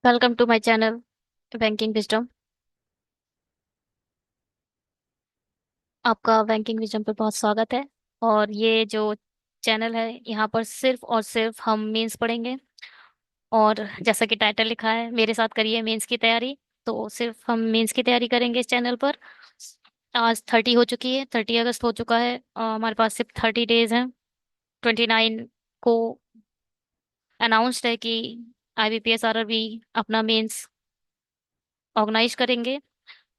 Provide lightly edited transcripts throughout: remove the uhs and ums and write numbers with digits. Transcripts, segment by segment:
Welcome to my channel banking wisdom. आपका banking wisdom पे बहुत स्वागत है। और ये जो चैनल है, यहाँ पर सिर्फ और सिर्फ हम मेंस पढ़ेंगे। और जैसा कि टाइटल लिखा है, मेरे साथ करिए मेंस की तैयारी। तो सिर्फ हम मेंस की तैयारी करेंगे इस चैनल पर। आज 30 हो चुकी है, 30 अगस्त हो चुका है। हमारे पास सिर्फ 30 डेज हैं। 29 को अनाउंस्ड है कि IBPS RRB अपना मेंस ऑर्गेनाइज करेंगे।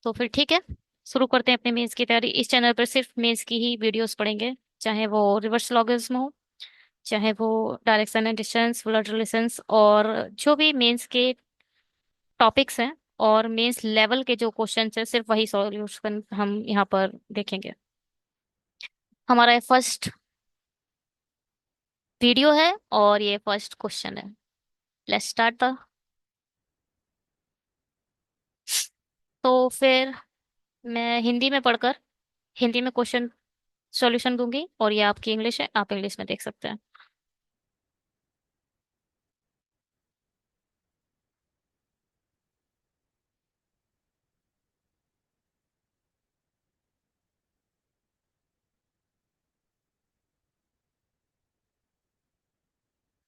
तो फिर ठीक है, शुरू करते हैं अपने मेंस की तैयारी। इस चैनल पर सिर्फ मेंस की ही वीडियोस पढ़ेंगे, चाहे वो रिवर्स लॉगरिथम हो, चाहे वो direction and distance, blood relations, और जो भी मेंस के टॉपिक्स हैं और मेंस लेवल के जो क्वेश्चंस हैं, सिर्फ वही सॉल्यूशन हम यहाँ पर देखेंगे। हमारा ये फर्स्ट वीडियो है और ये फर्स्ट क्वेश्चन है। Let's start the. तो फिर मैं हिंदी में पढ़कर हिंदी में क्वेश्चन सॉल्यूशन दूंगी, और ये आपकी इंग्लिश है, आप इंग्लिश में देख सकते हैं।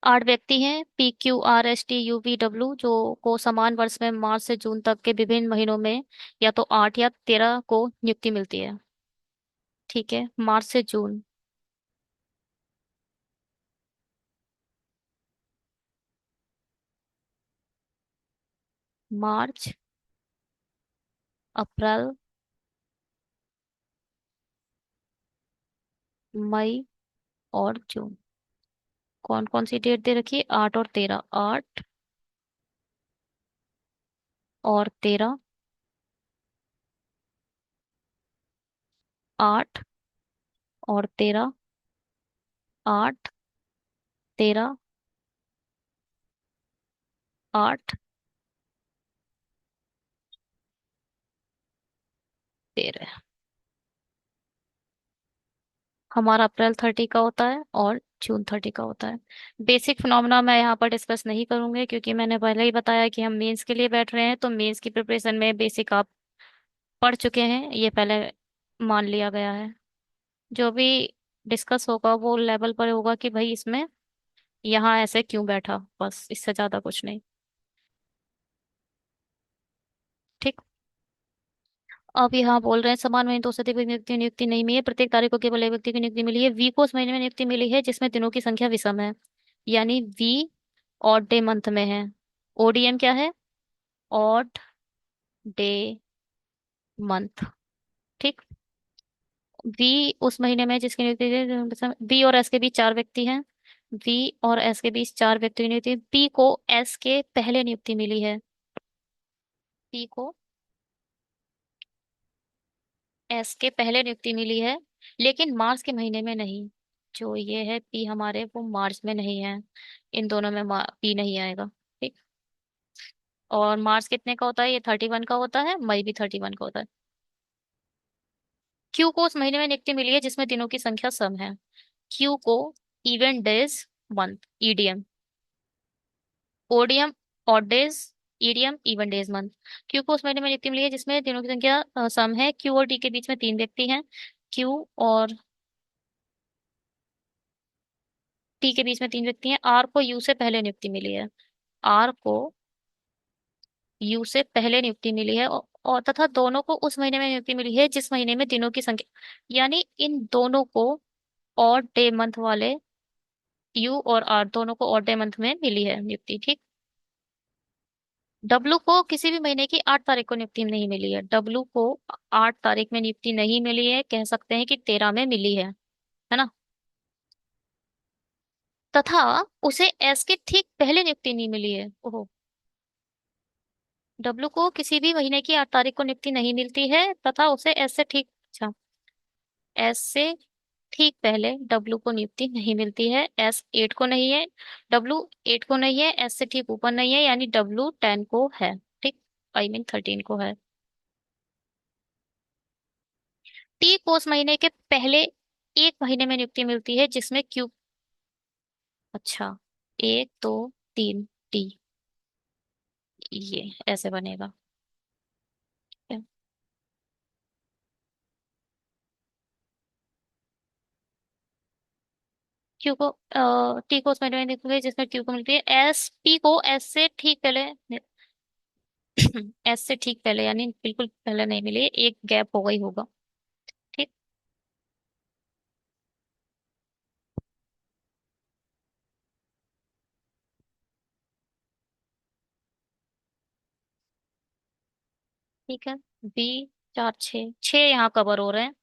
8 व्यक्ति हैं, PQRSTUVW, जो को समान वर्ष में मार्च से जून तक के विभिन्न महीनों में या तो 8 या 13 को नियुक्ति मिलती है। ठीक है, मार्च से जून। मार्च, अप्रैल, मई और जून। कौन कौन सी डेट दे रखी है? 8 और 13, 8 और 13, 8 और 13, 8, 13, 8, 13। हमारा अप्रैल 30 का होता है और जून 30 का होता है। बेसिक फिनोमेना मैं यहाँ पर डिस्कस नहीं करूंगी, क्योंकि मैंने पहले ही बताया कि हम मेंस के लिए बैठ रहे हैं, तो मेंस की प्रिपरेशन में बेसिक आप पढ़ चुके हैं, ये पहले मान लिया गया है। जो भी डिस्कस होगा वो लेवल पर होगा कि भाई इसमें यहाँ ऐसे क्यों बैठा, बस इससे ज्यादा कुछ नहीं। ठीक। अब यहाँ बोल रहे हैं समान महीने दो से अधिक व्यक्ति नियुक्ति नहीं मिली है, प्रत्येक तारीख को केवल एक व्यक्ति की नियुक्ति मिली है। वी को उस महीने में नियुक्ति मिली है जिसमें दिनों की संख्या विषम है, यानी वी ऑड डे मंथ में है। ODM क्या है? Odd day month. ठीक। वी उस महीने में जिसकी नियुक्ति, बी और एस के बीच 4 व्यक्ति हैं। वी और एस के बीच 4 व्यक्ति की नियुक्ति, पी को एस के पहले नियुक्ति मिली है। पी को एस के पहले नियुक्ति मिली है, लेकिन मार्च के महीने में नहीं। जो ये है पी हमारे, वो मार्च में नहीं है। इन दोनों में पी नहीं आएगा। ठीक। और मार्च कितने का होता है? ये 31 का होता है, मई भी 31 का होता है। क्यू को उस महीने में नियुक्ति मिली है जिसमें दिनों की संख्या सम है। क्यू को event days month, EDM. ODM odd days, EDM even days month. Q को उस महीने में नियुक्ति मिली है जिसमें दिनों की संख्या सम है। क्यू और डी के बीच में 3 व्यक्ति हैं। क्यू और टी के बीच में 3 व्यक्ति हैं। आर को यू से पहले नियुक्ति मिली है। आर को यू से पहले नियुक्ति मिली है, और तथा दोनों को उस महीने में नियुक्ति मिली है जिस महीने में दिनों की संख्या, यानी इन दोनों को ऑड डे मंथ वाले, यू और आर दोनों को ऑड डे मंथ में मिली है नियुक्ति। ठीक। डब्लू को किसी भी महीने की 8 तारीख को नियुक्ति नहीं मिली है। डब्लू को 8 तारीख में नियुक्ति नहीं मिली है, कह सकते हैं कि 13 में मिली है ना। तथा उसे एस के ठीक पहले नियुक्ति नहीं मिली है। ओहो। डब्लू को किसी भी महीने की 8 तारीख को नियुक्ति नहीं मिलती है, तथा उसे एस से ठीक, अच्छा, एस से ठीक पहले डब्लू को नियुक्ति नहीं मिलती है। S 8 को नहीं है, डब्लू 8 को नहीं है, एस से ठीक ऊपर नहीं है, यानी डब्लू 10 को है। ठीक। आई मीन 13 को है। टी को उस महीने के पहले एक महीने में नियुक्ति मिलती है जिसमें क्यू, अच्छा, 1 2 3, टी ये ऐसे बनेगा। क्यू को टी को उसमें में देखोगे जिसमें क्यू को मिलती है एस, टी को एस से ठीक पहले एस से ठीक पहले यानी बिल्कुल पहले नहीं मिली, एक गैप होगा ही होगा। ठीक। ठीक है। बी, चार छः, छः यहाँ कवर हो रहे हैं।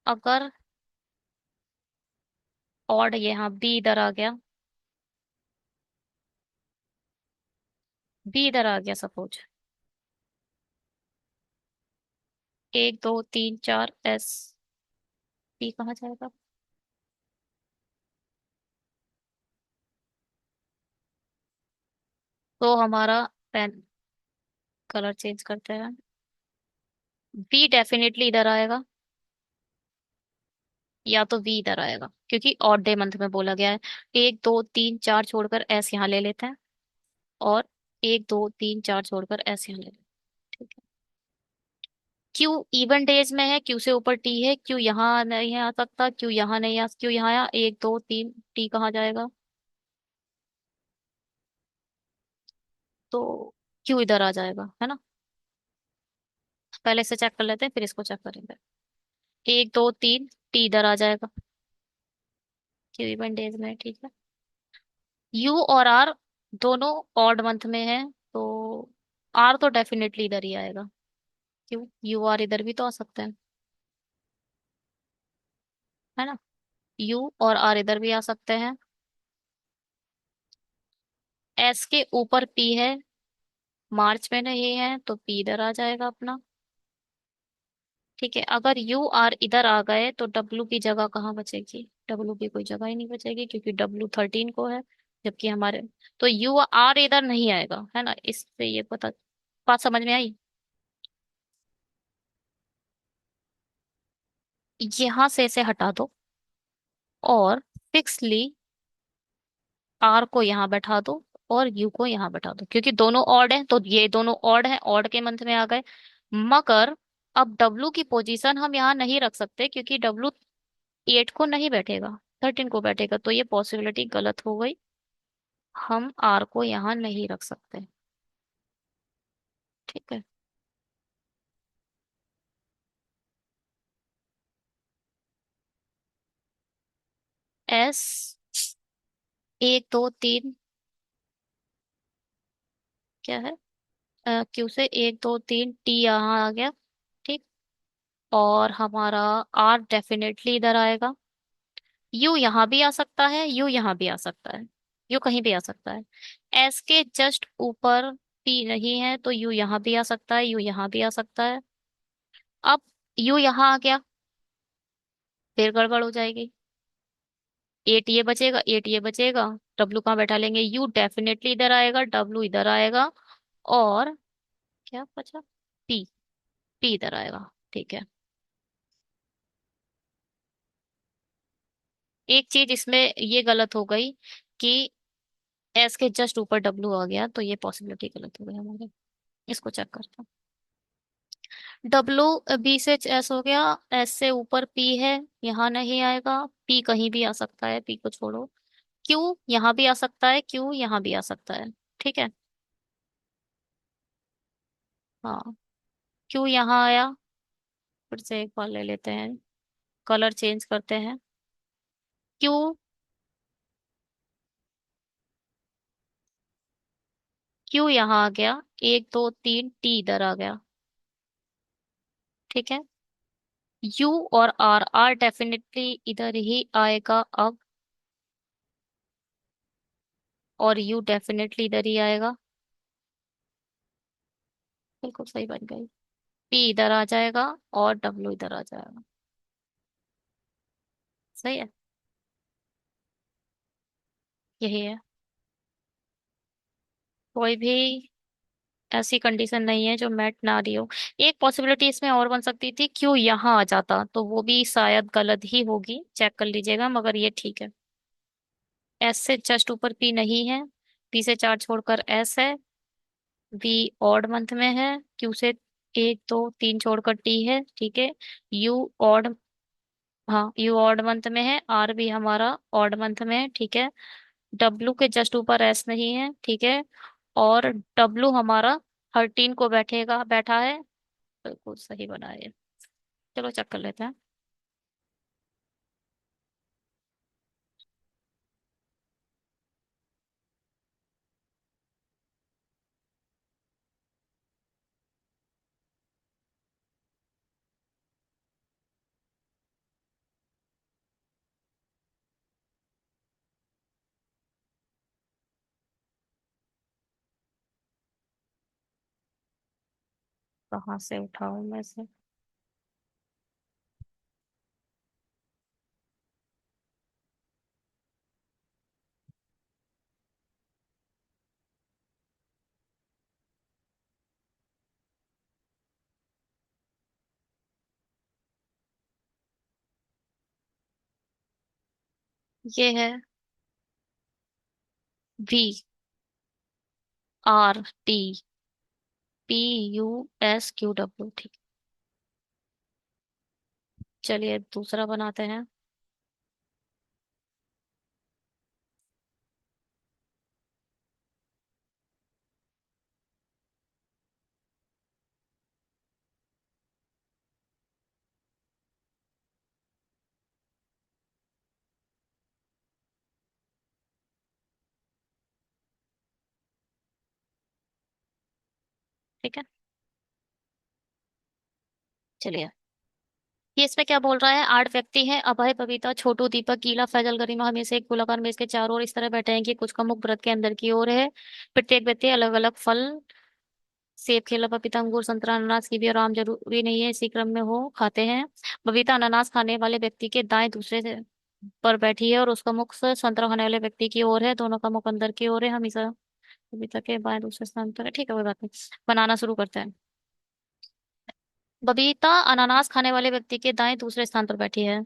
अगर ऑड यहाँ बी इधर आ गया, बी इधर आ गया सपोज, एक दो तीन चार एस, बी कहाँ जाएगा? तो हमारा पेन कलर चेंज करते हैं। बी डेफिनेटली इधर आएगा, या तो वी इधर आएगा क्योंकि ऑड डे मंथ में बोला गया है। एक दो तीन चार छोड़कर एस यहाँ ले लेते हैं, और एक दो तीन चार छोड़कर एस यहाँ ले लेते हैं। ठीक है। क्यू इवन डेज में है, क्यू से ऊपर टी है, क्यू यहाँ नहीं आ सकता, क्यू यहाँ नहीं आ, क्यू यहाँ आया, एक दो तीन, टी कहाँ जाएगा? तो क्यू इधर आ जाएगा, है ना? पहले से चेक कर लेते हैं फिर इसको चेक करेंगे। एक दो तीन, टी इधर आ जाएगा, क्यू इवन डेज में है, ठीक है। यू और आर दोनों ऑड मंथ में है, तो आर तो डेफिनेटली इधर ही आएगा। क्यों, यू आर इधर भी तो आ सकते हैं, है ना? यू और आर इधर भी आ सकते हैं। एस के ऊपर पी है, मार्च में नहीं है तो पी इधर आ जाएगा अपना। ठीक है। अगर यू आर इधर आ गए तो डब्लू की जगह कहाँ बचेगी? डब्लू की कोई जगह ही नहीं बचेगी क्योंकि डब्लू 13 को है, जबकि हमारे, तो यू आर इधर नहीं आएगा, है ना? इससे ये पता, बात समझ में आई? यहां से इसे हटा दो और फिक्सली आर को यहाँ बैठा दो और यू को यहाँ बैठा दो, क्योंकि दोनों ऑड है तो ये दोनों ऑड है, ऑड के मंथ में आ गए। मगर अब डब्लू की पोजीशन हम यहाँ नहीं रख सकते क्योंकि डब्लू 8 को नहीं बैठेगा, 13 को बैठेगा, तो ये पॉसिबिलिटी गलत हो गई। हम आर को यहाँ नहीं रख सकते। ठीक है। एस, एक दो तीन, क्या है? क्यू से एक दो तीन, टी यहाँ आ गया। ठीक। और हमारा आर डेफिनेटली इधर आएगा। यू यहाँ भी आ सकता है, यू यहाँ भी आ सकता है, यू कहीं भी आ सकता है। एस के जस्ट ऊपर पी नहीं है तो यू यहाँ भी आ सकता है, यू यहाँ भी आ सकता है। अब यू यहाँ आ गया, फिर गड़बड़ हो जाएगी। एट ये बचेगा, एट ये बचेगा, डब्लू कहाँ बैठा लेंगे? यू डेफिनेटली इधर आएगा, डब्लू इधर आएगा, और क्या बचा? पी, पी इधर आएगा। ठीक है। एक चीज इसमें ये गलत हो गई कि एस के जस्ट ऊपर डब्लू आ गया, तो ये पॉसिबिलिटी गलत हो गई हमारे। इसको चेक करते हैं। डब्लू बी से एस हो गया, एस से ऊपर पी है, यहाँ नहीं आएगा। पी कहीं भी आ सकता है, पी को छोड़ो। क्यू यहाँ भी आ सकता है, क्यू यहाँ भी आ सकता है। ठीक है। हाँ, क्यू यहाँ आया, फिर से एक बार ले लेते हैं, कलर चेंज करते हैं। क्यू, क्यू यहाँ आ गया, एक दो तीन, टी इधर आ गया। ठीक है। यू और आर, आर डेफिनेटली इधर ही आएगा अब, और यू डेफिनेटली इधर ही आएगा। बिल्कुल सही बन गई। पी इधर आ जाएगा और डब्ल्यू इधर आ जाएगा। सही है। यही है। कोई भी ऐसी कंडीशन नहीं है जो मैट ना रही हो। एक पॉसिबिलिटी इसमें और बन सकती थी, क्यों यहाँ आ जाता, तो वो भी शायद गलत ही होगी, चेक कर लीजिएगा, मगर ये ठीक है। एस से जस्ट ऊपर पी नहीं है, पी से चार छोड़कर एस है, वी ऑड मंथ में है, क्यू से एक दो तीन छोड़कर टी है, ठीक है। यू ऑड, हाँ यू ऑड मंथ में है, आर भी हमारा ऑड मंथ में है, ठीक है। डब्लू के जस्ट ऊपर एस नहीं है, ठीक है। और डब्लू हमारा 13 को बैठेगा, बैठा है। बिल्कुल सही बना है ये। चलो चेक कर लेते हैं। कहाँ से उठाऊं मैं से? ये है V R T P U S Q W, ठीक। चलिए दूसरा बनाते हैं। ठीक है, चलिए। ये इसमें क्या बोल रहा है? 8 व्यक्ति हैं, अभय, बबीता, छोटू, दीपक, गीला, फैजल, गरिमा, हमें एक गोलाकार मेज के चारों ओर इस तरह बैठे हैं कि कुछ का मुख व्रत के अंदर की ओर है। प्रत्येक व्यक्ति अलग अलग फल, सेब, केला, पपीता, अंगूर, संतरा, अनानास, कीवी और आम, जरूरी नहीं है इसी क्रम में हो, खाते हैं। बबीता अनानास खाने वाले व्यक्ति के दाएं दूसरे पर बैठी है और उसका मुख से संतरा खाने वाले व्यक्ति की ओर है, दोनों का मुख अंदर की ओर है, हमेशा बबीता के बाएं दूसरे स्थान पर है, ठीक है कोई बात नहीं। बनाना शुरू करते हैं। बबीता अनानास खाने वाले व्यक्ति के दाएं दूसरे स्थान पर बैठी है।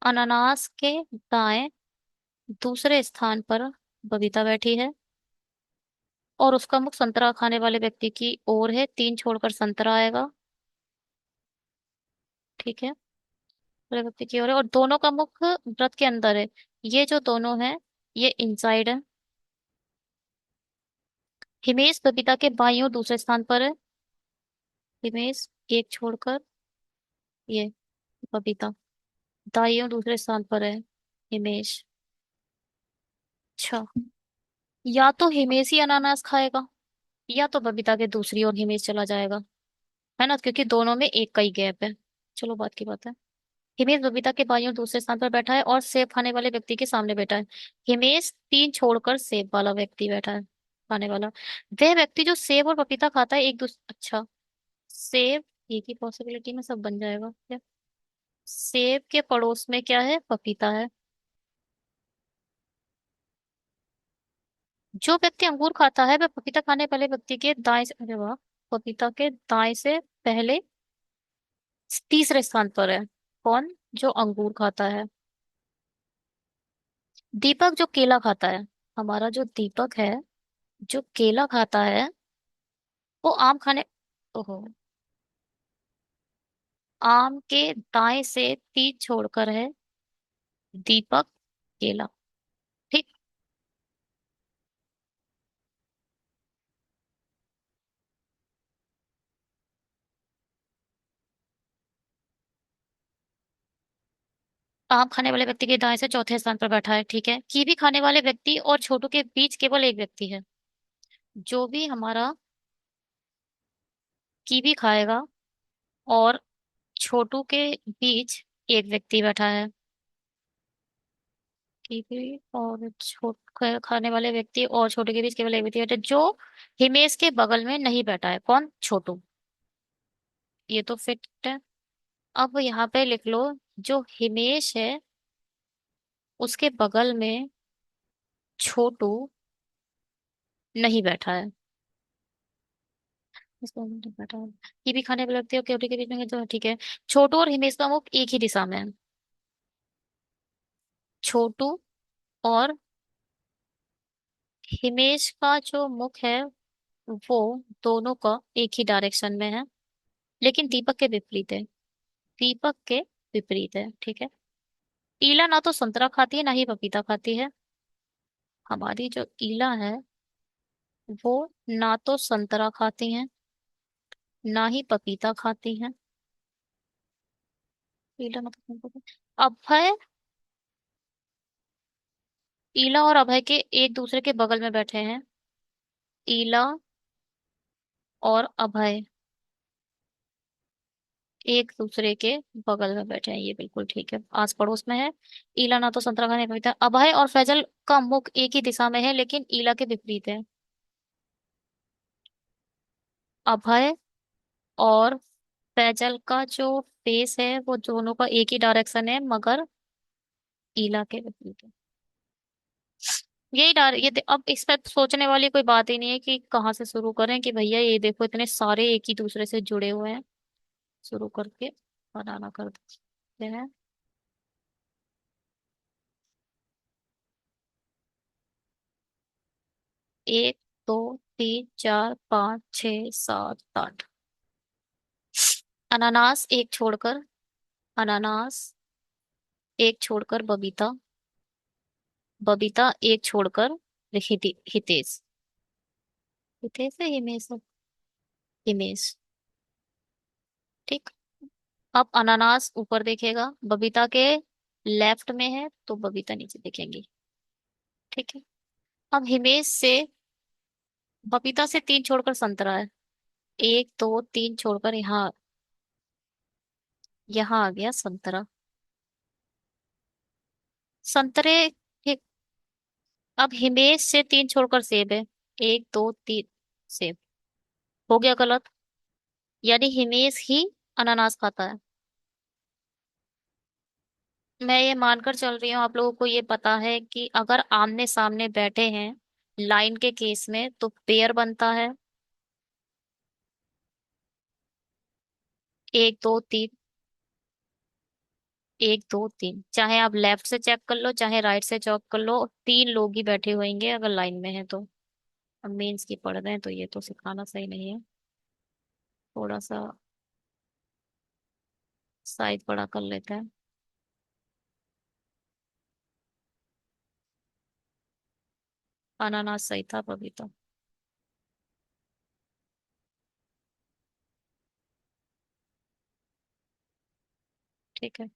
अनानास के दाएं दूसरे स्थान पर बबीता बैठी है और उसका मुख संतरा खाने वाले व्यक्ति की ओर है, तीन छोड़कर संतरा आएगा, ठीक है। वाले व्यक्ति की ओर है और दोनों का मुख व्रत के अंदर है। ये जो दोनों है, ये इनसाइड है। हिमेश बबीता के बाईं ओर दूसरे स्थान पर है। हिमेश एक छोड़कर, ये बबीता दाईं ओर दूसरे स्थान पर है। हिमेश, अच्छा। या तो हिमेश ही अनानास खाएगा या तो बबीता के दूसरी ओर हिमेश चला जाएगा, है ना, क्योंकि दोनों में एक का ही गैप है। चलो बात की बात है। हिमेश बबीता के बाईं ओर दूसरे स्थान पर बैठा है और सेब खाने वाले व्यक्ति के सामने बैठा है। हिमेश तीन छोड़कर सेब वाला व्यक्ति बैठा है, खाने वाला। वह व्यक्ति जो सेब और पपीता खाता है एक दूसरे, अच्छा। सेब, एक ही पॉसिबिलिटी में सब बन जाएगा क्या? सेब के पड़ोस में क्या है? पपीता है। जो व्यक्ति अंगूर खाता है वह पपीता खाने वाले व्यक्ति के दाएं से, अरे वाह, पपीता के दाएं से पहले तीसरे स्थान पर है। कौन? जो अंगूर खाता है। दीपक जो केला खाता है, हमारा जो दीपक है, जो केला खाता है, वो आम खाने, ओहो, आम के दाएं से तीन छोड़कर है दीपक केला, ठीक। आम खाने वाले व्यक्ति के दाएं से चौथे स्थान पर बैठा है, ठीक है। कीवी खाने वाले व्यक्ति और छोटू के बीच केवल एक व्यक्ति है। जो भी हमारा कीवी खाएगा और छोटू के बीच एक व्यक्ति बैठा है। कीवी और खाने वाले व्यक्ति और छोटू के बीच केवल एक व्यक्ति बैठा है, जो हिमेश के बगल में नहीं बैठा है। कौन? छोटू। ये तो फिट है। अब यहाँ पे लिख लो, जो हिमेश है उसके बगल में छोटू नहीं बैठा है। इसको नहीं बैठा है। कीवी खाने वाले व्यक्ति और केवटी के बीच में जो, ठीक है। छोटू और हिमेश का मुख एक ही दिशा में है। छोटू और हिमेश का जो मुख है वो दोनों का एक ही डायरेक्शन में है, लेकिन दीपक के विपरीत है। दीपक के विपरीत है, ठीक है। ईला ना तो संतरा खाती है ना ही पपीता खाती है। हमारी जो ईला है वो ना तो संतरा खाती है ना ही पपीता खाती है। ईला ना तो अभय, ईला और अभय के एक दूसरे के बगल में बैठे हैं। ईला और अभय एक दूसरे के बगल में बैठे हैं, ये बिल्कुल ठीक है, आस पड़ोस में है। ईला ना तो संतरा खाने पपीता, अभय और फैजल का मुख एक ही दिशा में है लेकिन ईला के विपरीत है। अभय और फैजल का जो फेस है वो दोनों का एक ही डायरेक्शन है मगर ईला के विपरीत है। यही अब इस पर सोचने वाली कोई बात ही नहीं है कि कहाँ से शुरू करें, कि भैया ये देखो इतने सारे एक ही दूसरे से जुड़े हुए हैं। शुरू करके बनाना कर देते हैं। 1 2 3 4 5 6 7 8। अनानास एक छोड़कर, अनानास एक छोड़कर बबीता, बबीता एक छोड़कर हितेश। हितेश है हिमेश है? हिमेश, ठीक। अब अनानास ऊपर देखेगा, बबीता के लेफ्ट में है तो बबीता नीचे देखेंगी, ठीक है। अब हिमेश से, बबीता से 3 छोड़कर संतरा है। 1 2 3 छोड़कर यहाँ, यहाँ आ गया संतरा, संतरे, ठीक। अब हिमेश से 3 छोड़कर सेब है। 1 2 3 सेब, हो गया गलत। यानी हिमेश ही अनानास खाता है। मैं ये मानकर चल रही हूँ आप लोगों को ये पता है कि अगर आमने सामने बैठे हैं लाइन के केस में तो पेयर बनता है। 1 2 3, 1 2 3, चाहे आप लेफ्ट से चेक कर लो चाहे राइट से चेक कर लो, 3 लोग ही बैठे होंगे अगर लाइन में है तो। अब मेंस की पढ़ रहे हैं तो ये तो सिखाना सही नहीं है। थोड़ा सा साइज बड़ा कर लेते हैं। अनानास सही था, पपीता। ठीक है।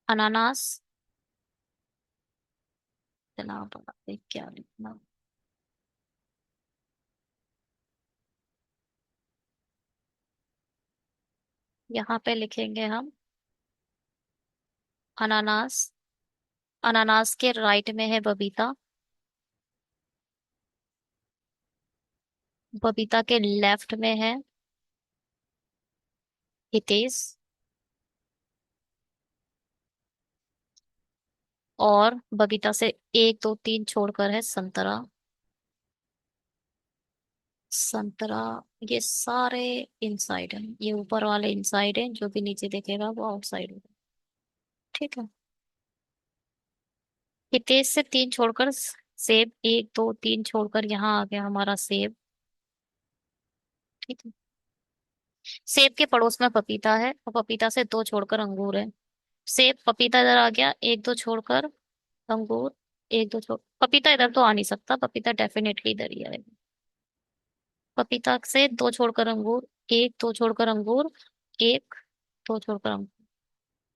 अनानास, इतना बड़ा देख क्या लिखना। यहाँ पे लिखेंगे हम अनानास, अनानास के राइट में है बबीता, बबीता के लेफ्ट में है हितेश, और बबीता से 1 2 3 छोड़कर है संतरा। संतरा, ये सारे इनसाइड हैं, ये ऊपर वाले इनसाइड हैं, जो भी नीचे देखेगा वो आउटसाइड होगा, ठीक है। हितेश से 3 छोड़कर सेब, 1 2 3 छोड़कर यहाँ आ गया हमारा सेब, ठीक है। सेब के पड़ोस में पपीता है और पपीता से 2 छोड़कर अंगूर है। सेब पपीता इधर आ गया, 1 2 छोड़कर अंगूर, 1 2 छोड़, पपीता इधर तो आ नहीं सकता, पपीता डेफिनेटली इधर ही आएगा। पपीता से 2 छोड़कर अंगूर, 1 2 छोड़कर अंगूर, 1 2 छोड़कर अंगूर।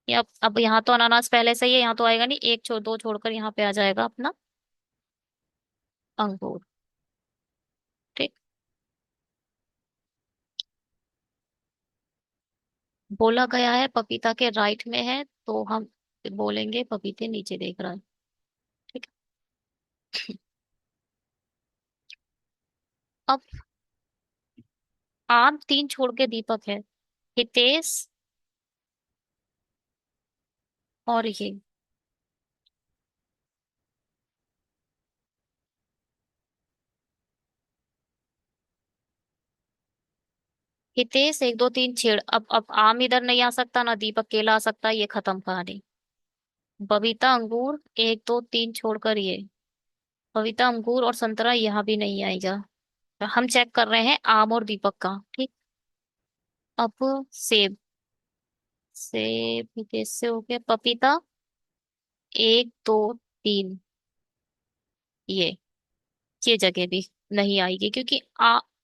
ये अब यहाँ तो अनानास पहले से ही है, यहाँ तो आएगा नहीं, 1 2 छोड़कर यहाँ पे आ जाएगा अपना अंगूर, ठीक। बोला गया है पपीता के राइट में है तो हम बोलेंगे पपीते नीचे देख रहा है, ठीक है। अब आम 3 छोड़ के दीपक है, हितेश और ये, हितेश एक दो तीन छेड़, अब आम इधर नहीं आ सकता, ना दीपक केला आ सकता, ये खत्म कहानी। बबीता अंगूर एक दो तीन छोड़कर ये, बबीता अंगूर और संतरा यहाँ भी नहीं आएगा। हम चेक कर रहे हैं आम और दीपक का, ठीक। अब सेब, सेब हितेश से हो गया, पपीता एक दो तीन, ये ये जगह भी नहीं आएगी, क्योंकि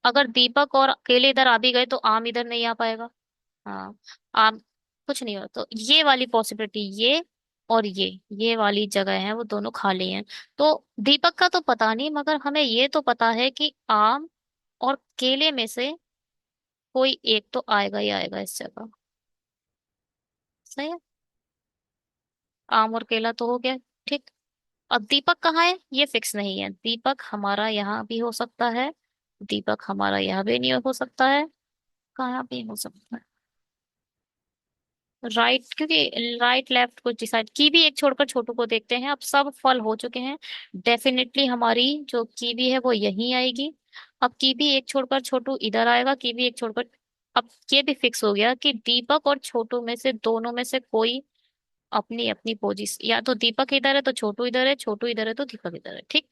अगर दीपक और केले इधर आ भी गए तो आम इधर नहीं आ पाएगा। हाँ, आम कुछ नहीं हो तो ये वाली पॉसिबिलिटी, ये और ये वाली जगह है वो दोनों खाली हैं। तो दीपक का तो पता नहीं, मगर हमें ये तो पता है कि आम और केले में से कोई एक तो आएगा ही आएगा इस जगह। सही है, आम और केला तो हो गया, ठीक। अब दीपक कहाँ है ये फिक्स नहीं है, दीपक हमारा यहाँ भी हो सकता है, दीपक हमारा यहाँ भी नहीं हो सकता है, कहाँ भी हो सकता है। राइट, क्योंकि राइट लेफ्ट कुछ डिसाइड, कीवी एक छोड़कर छोटू को देखते हैं, अब सब फल हो चुके हैं। डेफिनेटली हमारी जो कीवी है वो यहीं आएगी। अब कीवी एक छोड़कर छोटू इधर आएगा, कीवी एक छोड़कर, अब ये भी फिक्स हो गया कि दीपक और छोटू में से दोनों में से कोई अपनी अपनी पोजीशन, या तो दीपक इधर है तो छोटू इधर है, छोटू इधर है तो दीपक इधर है, ठीक।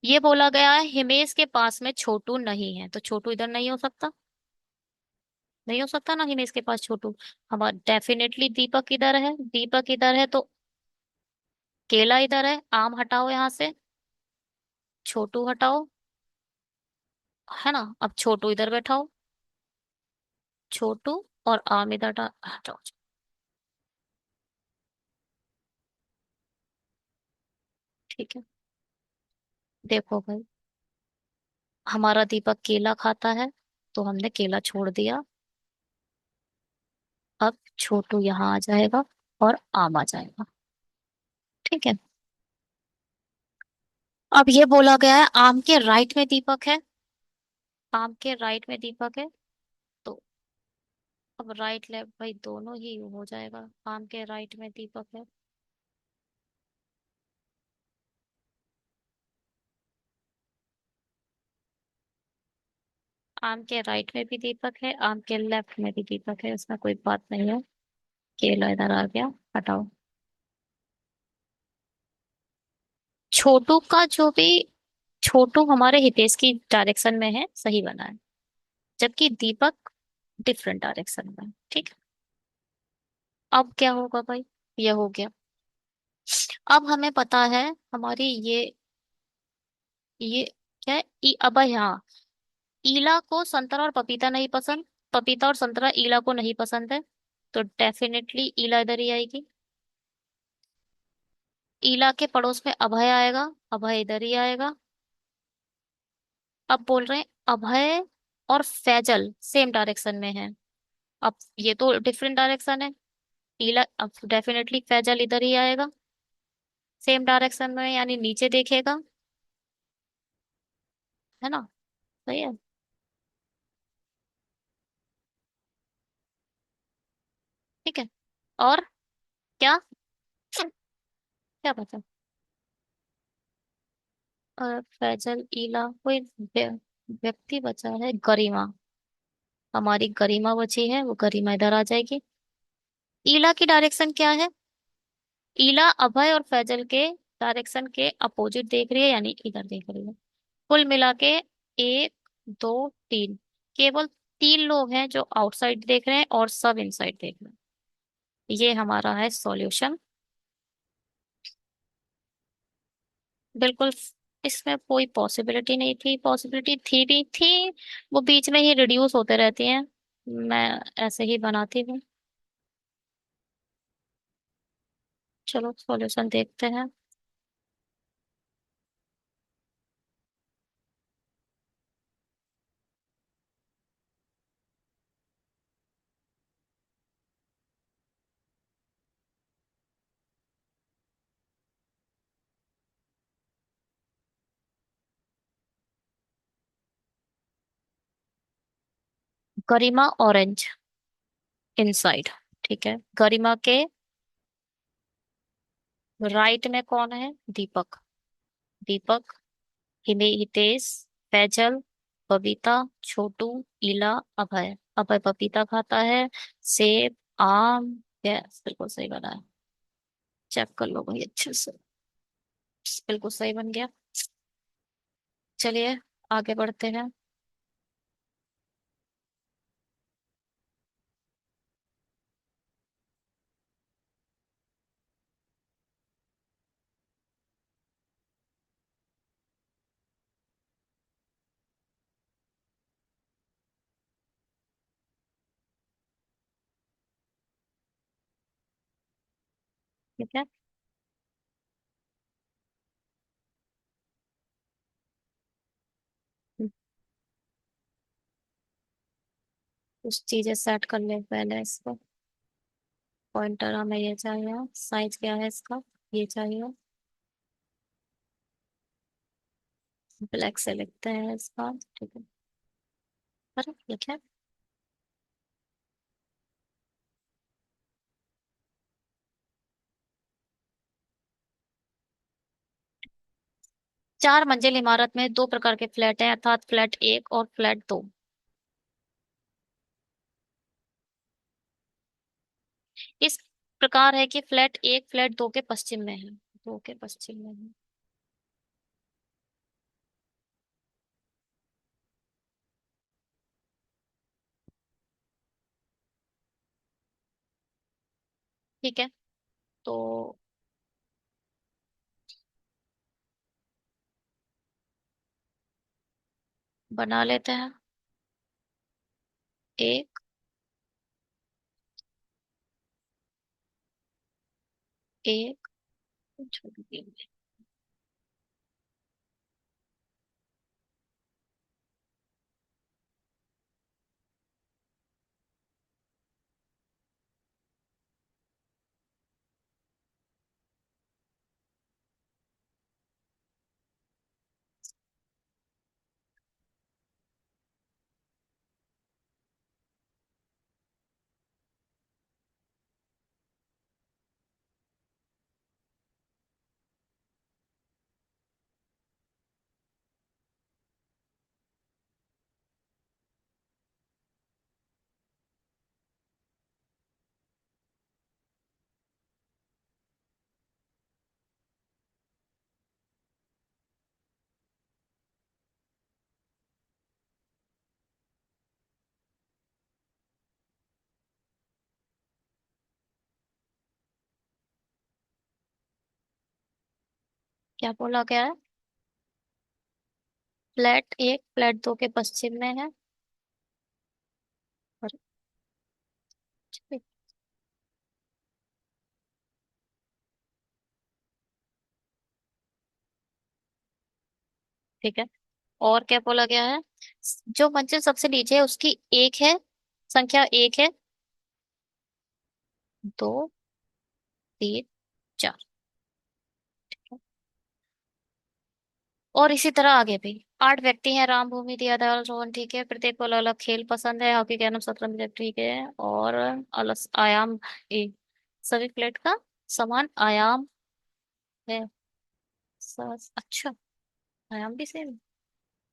ये बोला गया है हिमेश के पास में छोटू नहीं है, तो छोटू इधर नहीं हो सकता, नहीं हो सकता ना हिमेश के पास छोटू। हमारा डेफिनेटली दीपक इधर है, दीपक इधर है तो केला इधर है, आम हटाओ यहाँ से, छोटू हटाओ, है ना। अब छोटू इधर बैठाओ, छोटू और आम इधर हटाओ, ठीक है। देखो भाई, हमारा दीपक केला खाता है तो हमने केला छोड़ दिया, अब छोटू यहाँ आ जाएगा और आम आ जाएगा, ठीक है। अब ये बोला गया है आम के राइट में दीपक है, आम के राइट में दीपक है, तो अब राइट लेफ्ट भाई दोनों ही हो जाएगा, आम के राइट में दीपक है, आम के राइट में भी दीपक है, आम के लेफ्ट में भी दीपक है, इसमें कोई बात नहीं है। केला इधर आ गया, हटाओ। छोटू का जो भी, छोटू हमारे हितेश की डायरेक्शन में है, सही बना है, जबकि दीपक डिफरेंट डायरेक्शन में है, ठीक है। अब क्या होगा भाई, ये हो गया। अब हमें पता है हमारी ये क्या है, अब यहाँ ईला को संतरा और पपीता नहीं पसंद, पपीता और संतरा ईला को नहीं पसंद है, तो डेफिनेटली ईला इधर ही आएगी। ईला के पड़ोस में अभय आएगा, अभय इधर ही आएगा। अब बोल रहे हैं अभय और फैजल सेम डायरेक्शन में है, अब ये तो डिफरेंट डायरेक्शन है। ईला अब डेफिनेटली फैजल इधर ही आएगा, सेम डायरेक्शन में, यानी नीचे देखेगा, है ना। सही है, ठीक है। और क्या, क्या बचा, फैजल ईला कोई व्यक्ति बचा है, गरिमा, हमारी गरिमा बची है, वो गरिमा इधर आ जाएगी। ईला की डायरेक्शन क्या है, ईला अभय और फैजल के डायरेक्शन के अपोजिट देख रही है, यानी इधर देख रही है। कुल मिला के एक दो तीन, केवल तीन लोग हैं जो आउटसाइड देख रहे हैं और सब इनसाइड देख रहे हैं, ये हमारा है सॉल्यूशन। बिल्कुल, इसमें कोई पॉसिबिलिटी नहीं थी, पॉसिबिलिटी थी भी थी, वो बीच में ही रिड्यूस होते रहती हैं, मैं ऐसे ही बनाती हूँ। चलो सॉल्यूशन देखते हैं। गरिमा ऑरेंज इनसाइड, ठीक है। गरिमा के राइट में कौन है, दीपक, दीपक हितेश फैजल बबीता, छोटू, इला, अभय। अभय पपीता खाता है। सेब, आम। यस, बिल्कुल सही बना है। चेक कर लो भाई अच्छे से। बिल्कुल सही बन गया। चलिए, आगे बढ़ते हैं। ठीक है। कुछ चीजें सेट कर ले पहले इसको। पॉइंटर हमें ये चाहिए। साइज क्या है इसका? ये चाहिए। ब्लैक से लिखते हैं इसका। ठीक है। अरे ये क्या? 4 मंजिल इमारत में दो प्रकार के फ्लैट हैं, अर्थात फ्लैट 1 और फ्लैट 2। इस प्रकार है कि फ्लैट 1 फ्लैट 2 के पश्चिम में है। 2 के पश्चिम में है। ठीक है। तो बना लेते हैं। एक, एक, छोटी तीन। क्या बोला गया है? फ्लैट 1 फ्लैट 2 के पश्चिम में है। और ठीक है। और क्या बोला गया है? जो मंजिल सबसे नीचे है उसकी एक है, संख्या 1 है। 2, 3, 4। और इसी तरह आगे भी 8 व्यक्ति हैं। राम, भूमि, दिया, दयाल, रोहन। ठीक है। प्रत्येक को अलग अलग खेल पसंद है। हॉकी, कैरम, शतरंज। ठीक है। और अलग आयाम ए, सभी प्लेट का समान आयाम है। अच्छा, आयाम भी सेम।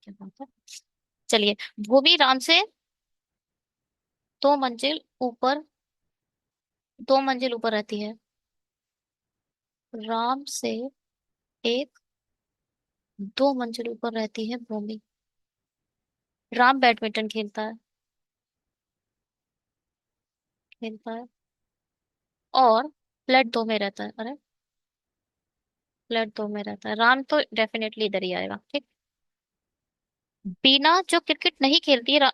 क्या बात है। चलिए। भूमि राम से 2 मंजिल ऊपर, 2 मंजिल ऊपर रहती है। राम से एक 2 मंजिल ऊपर रहती है भूमि। राम बैडमिंटन खेलता है, खेलता है। और फ्लैट 2 में रहता है। अरे, फ्लैट 2 में रहता है। राम तो डेफिनेटली इधर ही आएगा। ठीक। बीना जो क्रिकेट नहीं खेलती है,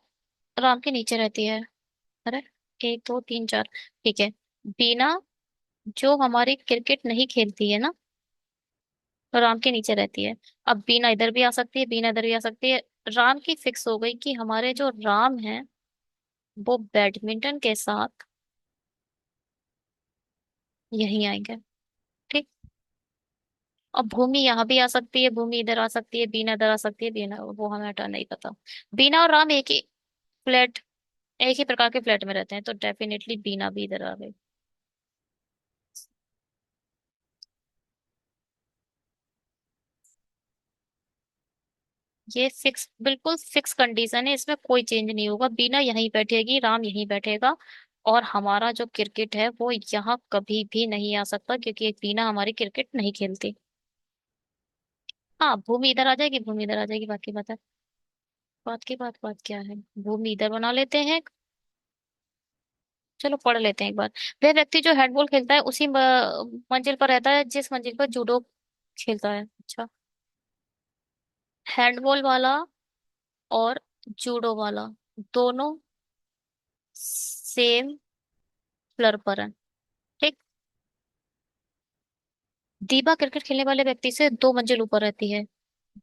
राम के नीचे रहती है। अरे, 1, 2, 3, 4। ठीक है। बीना जो हमारी क्रिकेट नहीं खेलती है ना, तो राम के नीचे रहती है। अब बीना इधर भी आ सकती है, बीना इधर भी आ सकती है। राम की फिक्स हो गई कि हमारे जो राम है वो बैडमिंटन के साथ यहीं आएंगे। ठीक। अब भूमि यहाँ भी आ सकती है, भूमि इधर आ सकती है, बीना इधर आ सकती है, बीना वो हमें हटा नहीं पता। बीना और राम फ्लैट एक ही प्रकार के फ्लैट में रहते हैं, तो डेफिनेटली बीना भी इधर आ गई। ये फिक्स, बिल्कुल फिक्स कंडीशन है, इसमें कोई चेंज नहीं होगा। बीना यहीं बैठेगी, राम यहीं बैठेगा, और हमारा जो क्रिकेट है वो यहाँ कभी भी नहीं आ सकता, क्योंकि बीना हमारी क्रिकेट नहीं खेलती। हाँ, भूमि इधर आ जाएगी, भूमि इधर आ जाएगी, बात की बात है। बात की बात क्या है, भूमि इधर बना लेते हैं। चलो पढ़ लेते हैं एक बार। वह व्यक्ति जो हैंडबॉल खेलता है उसी मंजिल पर रहता है जिस मंजिल पर जूडो खेलता है। अच्छा। हैंडबॉल वाला और जूडो वाला दोनों सेम फ्लोर पर है। ठीक। दीबा क्रिकेट खेलने वाले व्यक्ति से 2 मंजिल ऊपर रहती है।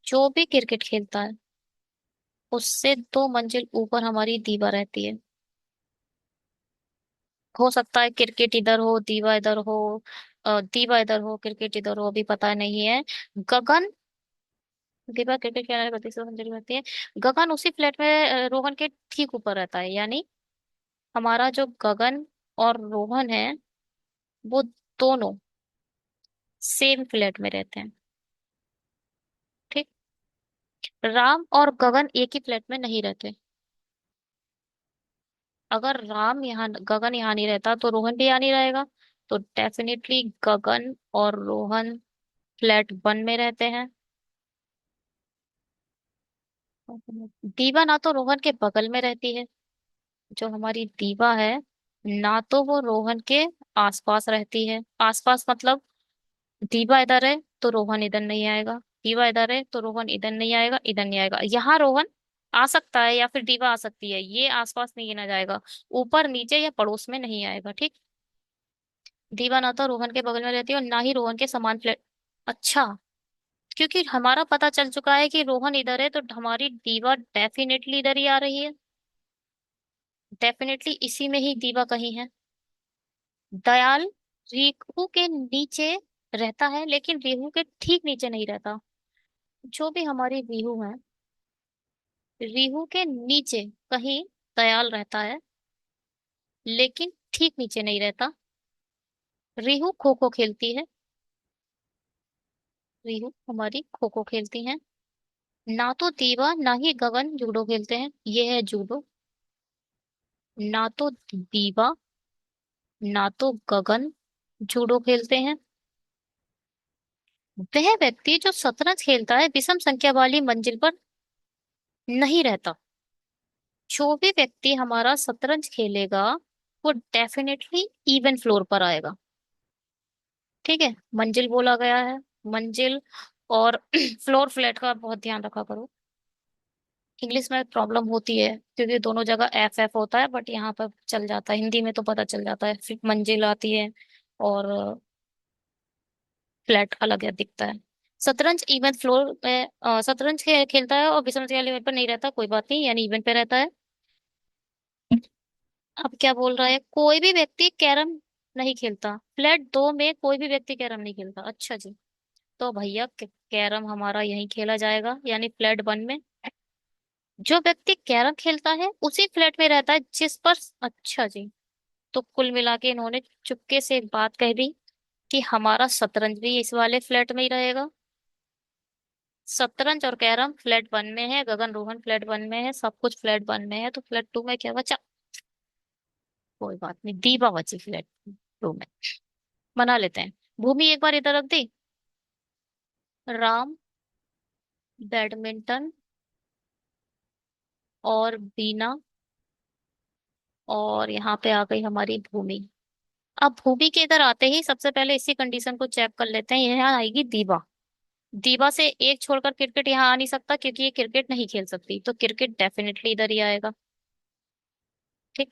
जो भी क्रिकेट खेलता है उससे 2 मंजिल ऊपर हमारी दीबा रहती है। हो सकता है क्रिकेट इधर हो, दीवा इधर हो, दीवा इधर हो, क्रिकेट इधर हो, अभी पता नहीं है। गगन, दीवा क्रिकेट खेलने वाले व्यक्ति से 2 मंजिल रहती है। गगन उसी फ्लैट में रोहन के ठीक ऊपर रहता है, यानी हमारा जो गगन और रोहन है वो दोनों सेम फ्लैट में रहते हैं। ठीक। राम और गगन एक ही फ्लैट में नहीं रहते। अगर राम यहाँ, गगन यहाँ नहीं रहता तो रोहन भी यहाँ नहीं रहेगा। तो डेफिनेटली गगन और रोहन फ्लैट 1 में रहते हैं। दीवा ना तो रोहन के बगल में रहती है, जो हमारी दीवा है, ना तो वो रोहन के आसपास रहती है। आसपास मतलब दीवा इधर है तो रोहन इधर नहीं आएगा, दीवा इधर है तो रोहन इधर नहीं आएगा, इधर नहीं आएगा। यहाँ रोहन आ सकता है या फिर दीवा आ सकती है, ये आसपास नहीं गिना जाएगा। ऊपर नीचे या पड़ोस में नहीं आएगा। ठीक। दीवा ना तो रोहन के बगल में रहती है और ना ही रोहन के समान फ्लैट। अच्छा। क्योंकि हमारा पता चल चुका है कि रोहन इधर है तो हमारी दीवा डेफिनेटली इधर ही आ रही है। डेफिनेटली इसी में ही दीवा कहीं है। दयाल रेखू के नीचे रहता है लेकिन रेहू के ठीक नीचे नहीं रहता। जो भी हमारी रेहू है, रेहू के नीचे कहीं दयाल रहता है, लेकिन ठीक नीचे नहीं रहता। रेहू खो खो खेलती है, रेहू हमारी खो खो खेलती है। ना तो दीवा ना ही गगन जूडो खेलते हैं, ये है जूडो। ना तो दीवा ना तो गगन जूडो खेलते हैं। वह व्यक्ति जो शतरंज खेलता है विषम संख्या वाली मंजिल पर नहीं रहता। जो भी व्यक्ति हमारा शतरंज खेलेगा वो डेफिनेटली इवन फ्लोर पर आएगा। ठीक है, मंजिल बोला गया है, मंजिल और फ्लोर फ्लैट का बहुत ध्यान रखा करो। इंग्लिश में प्रॉब्लम होती है क्योंकि दोनों जगह एफ एफ होता है, बट यहाँ पर चल जाता है, हिंदी में तो पता चल जाता है। फिर मंजिल आती है और फ्लैट अलग है दिखता है। शतरंज इवन फ्लोर पे शतरंज खेलता है और विषम संख्या लेवल पर नहीं रहता, कोई बात नहीं, यानी इवन पे रहता है। अब क्या बोल रहा है, कोई भी व्यक्ति कैरम नहीं खेलता, फ्लैट 2 में कोई भी व्यक्ति कैरम नहीं खेलता। अच्छा जी। तो भैया कैरम हमारा यहीं खेला जाएगा, यानी फ्लैट 1 में। जो व्यक्ति कैरम खेलता है उसी फ्लैट में रहता है जिस पर। अच्छा जी। तो कुल मिला के इन्होंने चुपके से एक बात कह दी कि हमारा शतरंज भी इस वाले फ्लैट में ही रहेगा। शतरंज और कैरम फ्लैट 1 में है, गगन रोहन फ्लैट 1 में है, सब कुछ फ्लैट 1 में है, तो फ्लैट 2 में क्या बचा। कोई बात नहीं, दीपा बची फ्लैट 2 में। बना लेते हैं। भूमि एक बार इधर रख दी। राम बैडमिंटन और बीना, और यहाँ पे आ गई हमारी भूमि। अब भूमि के इधर आते ही सबसे पहले इसी कंडीशन को चेक कर लेते हैं, यहाँ आएगी दीवा। दीवा से एक छोड़कर क्रिकेट यहाँ आ नहीं सकता क्योंकि ये क्रिकेट नहीं खेल सकती, तो क्रिकेट डेफिनेटली इधर ही आएगा। ठीक।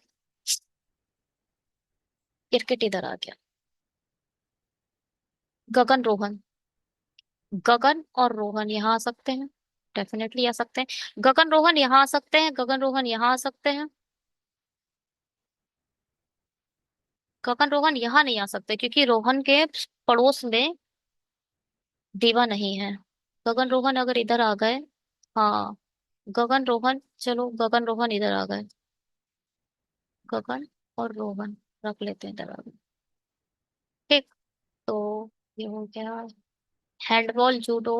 क्रिकेट इधर आ गया। गगन रोहन, गगन और रोहन यहाँ आ सकते हैं, डेफिनेटली आ सकते हैं। गगन रोहन यहाँ आ सकते हैं, गगन रोहन यहाँ आ सकते हैं। गगन रोहन यहाँ नहीं आ सकते क्योंकि रोहन के पड़ोस में दीवा नहीं है। गगन रोहन अगर इधर आ गए, हाँ, गगन रोहन, चलो गगन रोहन इधर आ गए, गगन और रोहन रख लेते हैं इधर आ गए। ठीक। तो ये हो गया हैंडबॉल जूडो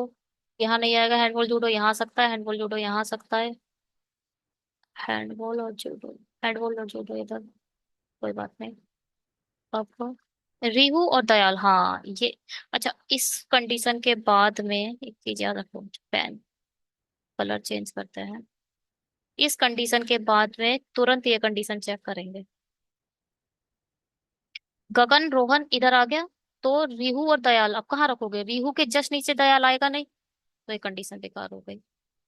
यहाँ नहीं आएगा, हैंडबॉल जूडो यहाँ आ सकता है, हैंडबॉल जूडो यहाँ आ सकता है। हैंडबॉल और जूडो, हैंडबॉल और जूडो इधर, कोई बात नहीं। अब रीहू और दयाल, हाँ ये। अच्छा, इस कंडीशन के बाद में एक चीज याद रखो, पेन कलर चेंज करते हैं। इस कंडीशन के बाद में तुरंत ये कंडीशन चेक करेंगे। गगन रोहन इधर आ गया, तो रीहू और दयाल अब कहाँ रखोगे? रीहू के जस्ट नीचे दयाल आएगा नहीं, तो ये कंडीशन बेकार हो गई।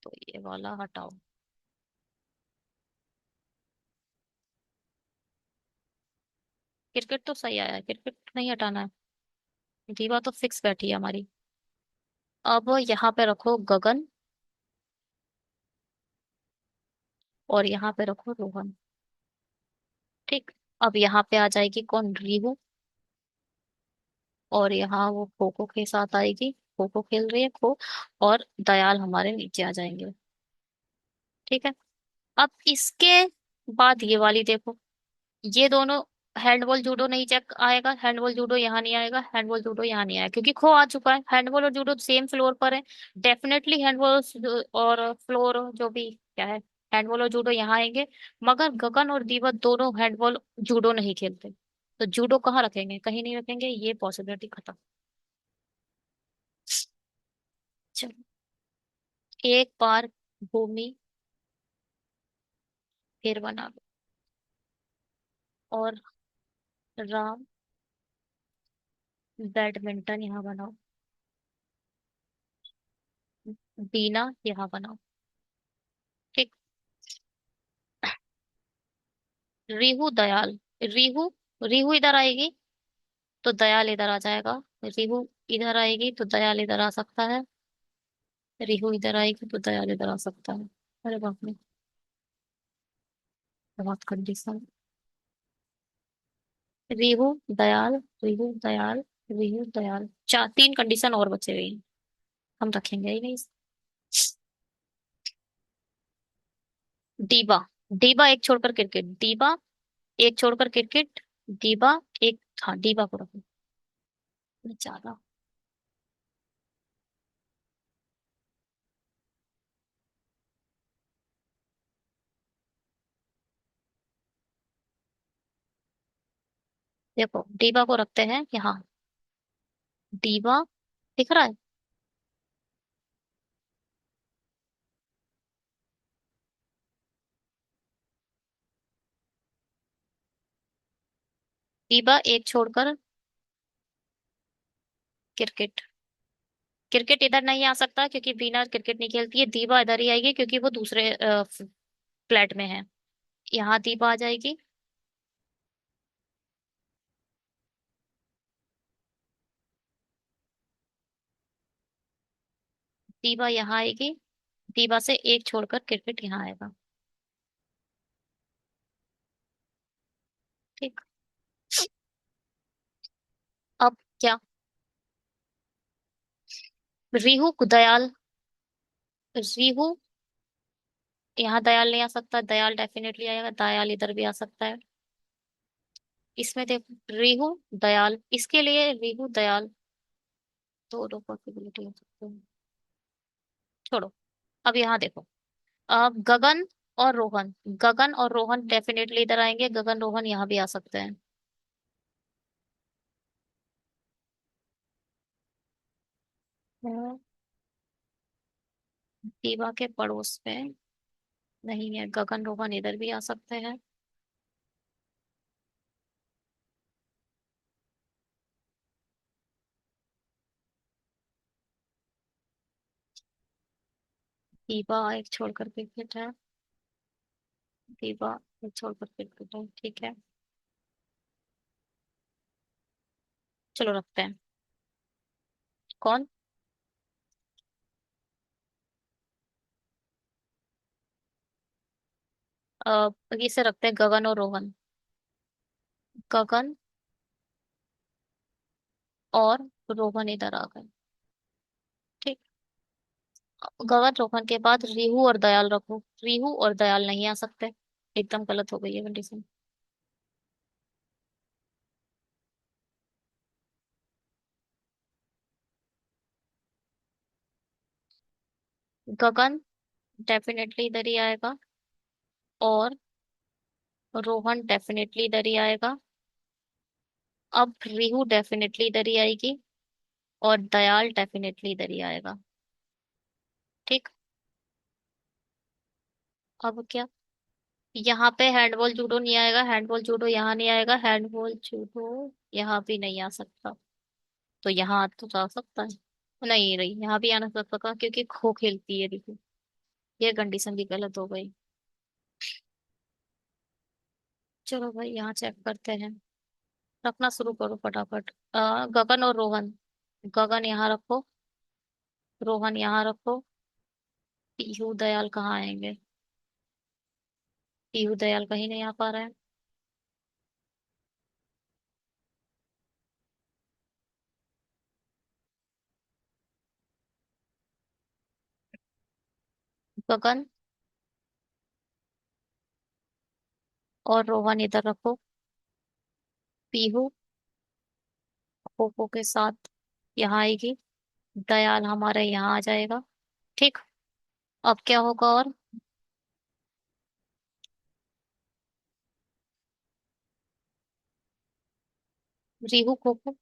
तो ये वाला हटाओ। क्रिकेट तो सही आया है, क्रिकेट नहीं हटाना है। दीवा तो फिक्स बैठी है हमारी। अब यहाँ पे रखो गगन, और यहाँ पे रखो रोहन। ठीक। अब यहाँ पे आ जाएगी कौन? रीहू। और यहाँ वो खो खो के साथ आएगी, खो खो खेल रही है खो। और दयाल हमारे नीचे आ जाएंगे। ठीक है। अब इसके बाद ये वाली देखो, ये दोनों, हैंडबॉल जूडो नहीं चेक आएगा, हैंडबॉल जूडो यहाँ नहीं आएगा, हैंडबॉल जूडो यहाँ नहीं आएगा, क्योंकि खो आ चुका है। हैंडबॉल और जूडो सेम फ्लोर पर है। डेफिनेटली हैंडबॉल और फ्लोर जो भी क्या है, हैंडबॉल और जूडो यहाँ आएंगे। मगर गगन और दीवा दोनों हैंडबॉल जूडो नहीं खेलते, तो जूडो कहाँ रखेंगे? कहीं नहीं रखेंगे, ये पॉसिबिलिटी खत्म। चलो, एक बार भूमि फिर बना लो, और राम बैडमिंटन यहाँ बनाओ, बीना यहाँ बनाओ। ठीक। रीहू दयाल, रीहू, रीहू इधर आएगी तो दयाल इधर आ जाएगा। रीहू इधर आएगी तो दयाल इधर आ सकता है। रीहू इधर आएगी तो दयाल इधर आ सकता है। अरे बाप रे, बहुत कंडीशन। रीहू दयाल, रीहू दयाल, रीहू दयाल, चार, तीन कंडीशन और बचे हुए हैं, हम रखेंगे ही नहीं। दीबा, दीबा एक छोड़कर क्रिकेट, दीबा एक छोड़कर क्रिकेट, दीबा एक, हाँ दीबा को रखो। ज्यादा। देखो दीबा को रखते हैं यहाँ, दीबा दिख रहा है। दीबा एक छोड़कर क्रिकेट, क्रिकेट इधर नहीं आ सकता क्योंकि बीना क्रिकेट नहीं खेलती है। दीबा इधर ही आएगी क्योंकि वो दूसरे फ्लैट में है। यहाँ दीबा आ जाएगी। दीबा यहाँ आएगी, दीबा से एक छोड़कर क्रिकेट यहाँ आएगा। ठीक। अब क्या? रीहू दयाल, रीहू, यहाँ दयाल नहीं आ सकता, दयाल डेफिनेटली आएगा, दयाल इधर भी आ सकता है। इसमें देखो रीहू दयाल, इसके लिए रीहू दयाल दो पॉसिबिलिटी हो सकती है। छोड़ो। अब यहाँ देखो, अब गगन और रोहन, गगन और रोहन डेफिनेटली इधर आएंगे, गगन रोहन यहाँ भी आ सकते हैं। दीवा के पड़ोस में नहीं है, गगन रोहन इधर भी आ सकते हैं। दीवा एक छोड़कर क्रिकेट है, दीवा एक छोड़कर क्रिकेट है, ठीक है। चलो रखते हैं। कौन? इसे रखते हैं गगन और रोहन, गगन और रोहन इधर आ गए। ठीक। गगन रोहन के बाद रीहू और दयाल रखो, रीहू और दयाल नहीं आ सकते, एकदम गलत हो गई है कंडीशन। गगन डेफिनेटली इधर ही आएगा, और रोहन डेफिनेटली इधर ही आएगा। अब रिहु डेफिनेटली इधर ही आएगी, और दयाल डेफिनेटली इधर ही आएगा। ठीक। अब क्या, यहाँ पे हैंडबॉल जूडो नहीं आएगा, हैंडबॉल जूडो यहाँ नहीं आएगा, हैंडबॉल जूडो यहाँ भी नहीं आ सकता। तो यहाँ तो जा सकता है, नहीं रही यहाँ भी आना सकता क्योंकि खो खेलती है रिहु। ये कंडीशन भी गलत हो गई। चलो भाई यहाँ चेक करते हैं। रखना शुरू करो फटाफट। गगन और रोहन। गगन यहाँ रखो, रोहन यहाँ रखो। पीहू दयाल कहाँ आएंगे? पीहू दयाल कहीं नहीं आ पा रहा है। गगन और रोहन इधर रखो। पीहू खो खो के साथ यहाँ आएगी। दयाल हमारे यहाँ आ जाएगा। ठीक। अब क्या होगा और? रीहू खो खो।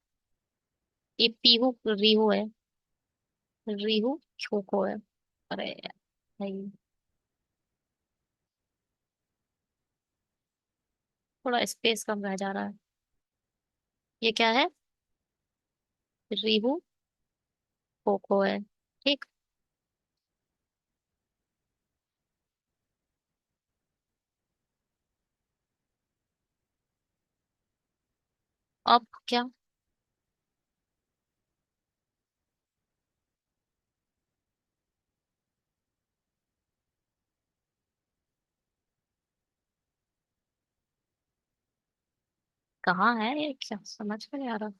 ये पीहू रीहू है। रीहू खो खो है। अरे यार, नहीं, थोड़ा स्पेस कम रह जा रहा है। ये क्या है? रीहू खो खो है। ठीक। अब क्या? कहाँ है ये, क्या समझ में नहीं आ रहा।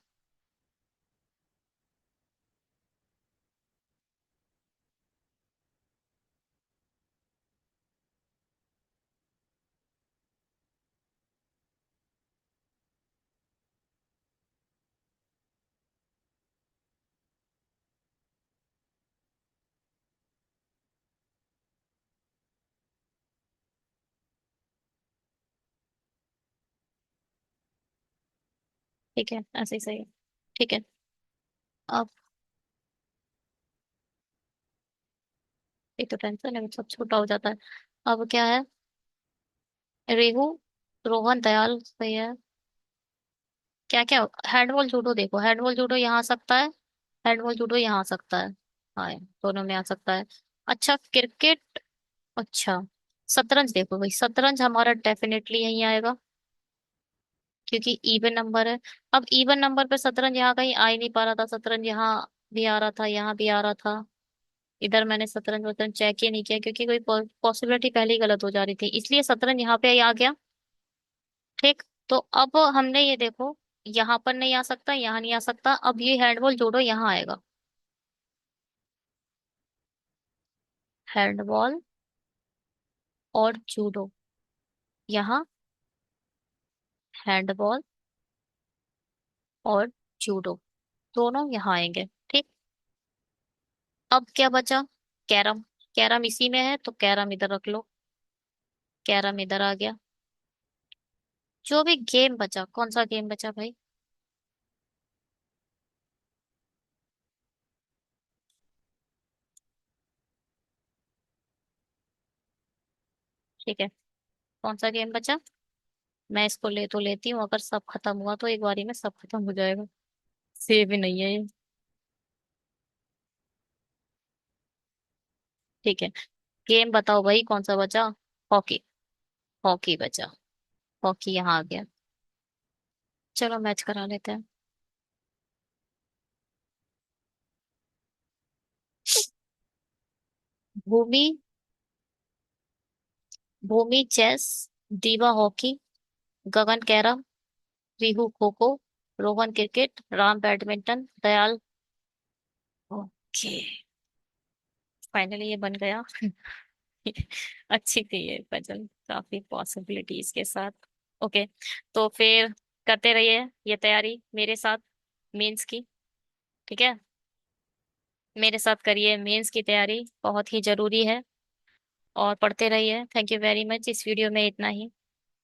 ठीक है, ऐसे ही सही है। ठीक है। अब एक तो टेंशन है, सब छोटा हो जाता है। अब क्या है? रेहू, रोहन, दयाल सही है। क्या क्या? हैंडबॉल जूडो देखो, हैंडबॉल जूडो यहाँ आ सकता है, हैंडबॉल जूडो यहाँ आ सकता है। हाँ, दोनों में आ सकता है। अच्छा, क्रिकेट। अच्छा, शतरंज देखो भाई, शतरंज हमारा डेफिनेटली यहीं आएगा क्योंकि इवन नंबर है। अब इवन नंबर पे शतरंज यहाँ कहीं आ ही नहीं पा रहा था, शतरंज यहाँ भी आ रहा था, यहाँ भी आ रहा था। इधर मैंने शतरंज वतरंज चेक ही नहीं किया क्योंकि कोई पॉसिबिलिटी पहले ही गलत हो जा रही थी, इसलिए शतरंज यहाँ पे ही आ गया। ठीक। तो अब हमने ये देखो, यहाँ पर नहीं आ सकता, यहाँ नहीं आ सकता, अब ये हैंडबॉल जोड़ो यहाँ आएगा। हैंडबॉल और जूडो यहाँ, हैंडबॉल और जूडो दोनों यहाँ आएंगे। ठीक। अब क्या बचा? कैरम। कैरम इसी में है तो कैरम इधर रख लो। कैरम इधर आ गया। जो भी गेम बचा, कौन सा गेम बचा भाई? ठीक है, कौन सा गेम बचा? मैं इसको ले तो लेती हूँ, अगर सब खत्म हुआ तो एक बारी में सब खत्म हो जाएगा। सेव ही नहीं है ये। ठीक है, गेम बताओ भाई कौन सा बचा? हॉकी। हॉकी बचा। हॉकी यहाँ आ गया। चलो मैच करा लेते हैं। भूमि, भूमि चेस, दीवा हॉकी, गगन carrom, रिहु kho kho, Rohan cricket, Ram badminton, Dayal. Okay, finally ये बन गया। अच्छी थी ये पजल, काफी पॉसिबिलिटीज के साथ। ओके, तो फिर करते रहिए ये तैयारी मेरे साथ, मेंस की। ठीक है। मेरे साथ करिए मेंस की तैयारी, बहुत ही जरूरी है। और पढ़ते रहिए। Thank you very much. इस वीडियो में इतना ही।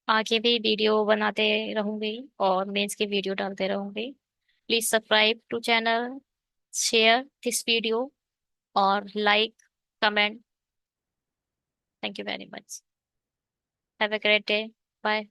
आगे भी वीडियो बनाते रहूंगी और मेंस की वीडियो डालते रहूंगी। Please subscribe to channel, share this video, और like, comment. Thank you very much. Have a great day. Bye.